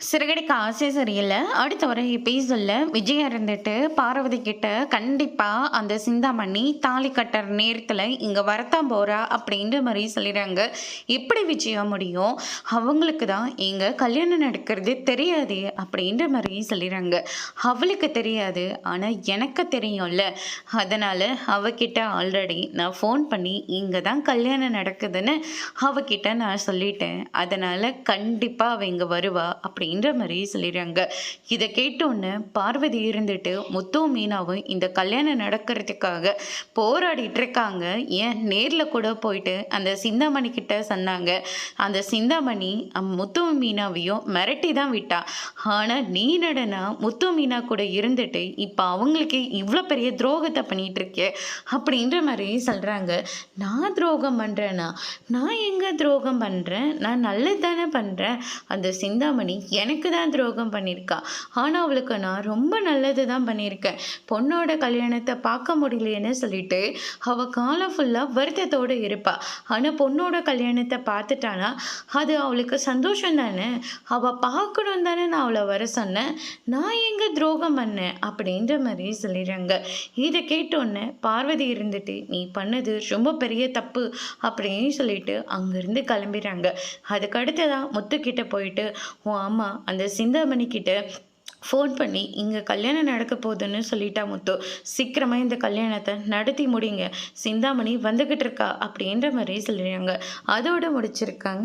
சிறகடிக்க ஆசை சரியில்ல. அடுத்த ஒரு எபிசோட்ல விஜய் இருந்துட்டு பார்வதி கிட்ட கண்டிப்பா அந்த சிந்தாமணி தாலி கட்டுற நேரத்துல இங்க வரத்தான் போறா அப்படின்ற மாதிரி சொல்லிடுறாங்க. எப்படி விஜயா முடியும்? அவங்களுக்கு தான் எங்க கல்யாணம் நடக்கிறது தெரியாது அப்படின்ற மாதிரி சொல்லிடுறாங்க. அவளுக்கு தெரியாது, ஆனா எனக்கு தெரியும்ல. அதனால அவகிட்ட ஆல்ரெடி நான் ஃபோன் பண்ணி இங்க தான் கல்யாணம் நடக்குதுன்னு அவகிட்ட நான் சொல்லிட்டேன். அதனால கண்டிப்பா அவ இங்க வருவா அப்படின்ற மாதிரி சொல்லிடுறாங்க. இதை கேட்டோன்னு பார்வதி இருந்துட்டு முத்துவும் மீனாவும் இந்த கல்யாணம் நடக்கிறதுக்காக போராடிட்டு இருக்காங்க. ஏன் நேரில் கூட போயிட்டு அந்த சிந்தாமணி கிட்ட சொன்னாங்க. அந்த சிந்தாமணி முத்துவும் மீனாவையும் மிரட்டி தான் விட்டா. ஆனா நீ நடனா முத்து மீனா கூட இருந்துட்டு இப்போ அவங்களுக்கு இவ்வளோ பெரிய துரோகத்தை பண்ணிட்டு இருக்கே அப்படின்ற மாதிரி சொல்றாங்க. நான் துரோகம் பண்றேனா? நான் எங்க துரோகம் பண்றேன்? நான் நல்லது தானே பண்றேன். அந்த சிந்தாமணி எனக்கு தான் துரோகம் பண்ணியிருக்கா. ஆனால் அவளுக்கு நான் ரொம்ப நல்லது தான் பண்ணியிருக்கேன். பொண்ணோட கல்யாணத்தை பார்க்க முடியலையேன்னு சொல்லிட்டு அவள் காலம் ஃபுல்லாக வருத்தத்தோடு இருப்பாள். ஆனால் பொண்ணோட கல்யாணத்தை பார்த்துட்டானா அது அவளுக்கு சந்தோஷம் தானே. அவள் பார்க்கணும் தானே நான் அவளை வர சொன்னேன். நான் எங்கே துரோகம் பண்ணேன் அப்படின்ற மாதிரி சொல்லிடுறாங்க. இதை கேட்டோன்னே பார்வதி இருந்துட்டு நீ பண்ணது ரொம்ப பெரிய தப்பு அப்படின்னு சொல்லிட்டு அங்கேருந்து கிளம்பிடுறாங்க. அதுக்கு அடுத்ததான் முத்துக்கிட்ட போயிட்டு உன் அம்மா அந்த சிந்தாமணி கிட்ட ஃபோன் பண்ணி இங்கே கல்யாணம் நடக்க போகுதுன்னு சொல்லிட்டா முத்து. சீக்கிரமாக இந்த கல்யாணத்தை நடத்தி முடிங்க, சிந்தாமணி வந்துக்கிட்டு இருக்கா அப்படின்ற மாதிரி சொல்லிடுறாங்க. அதோடு முடிச்சிருக்காங்க.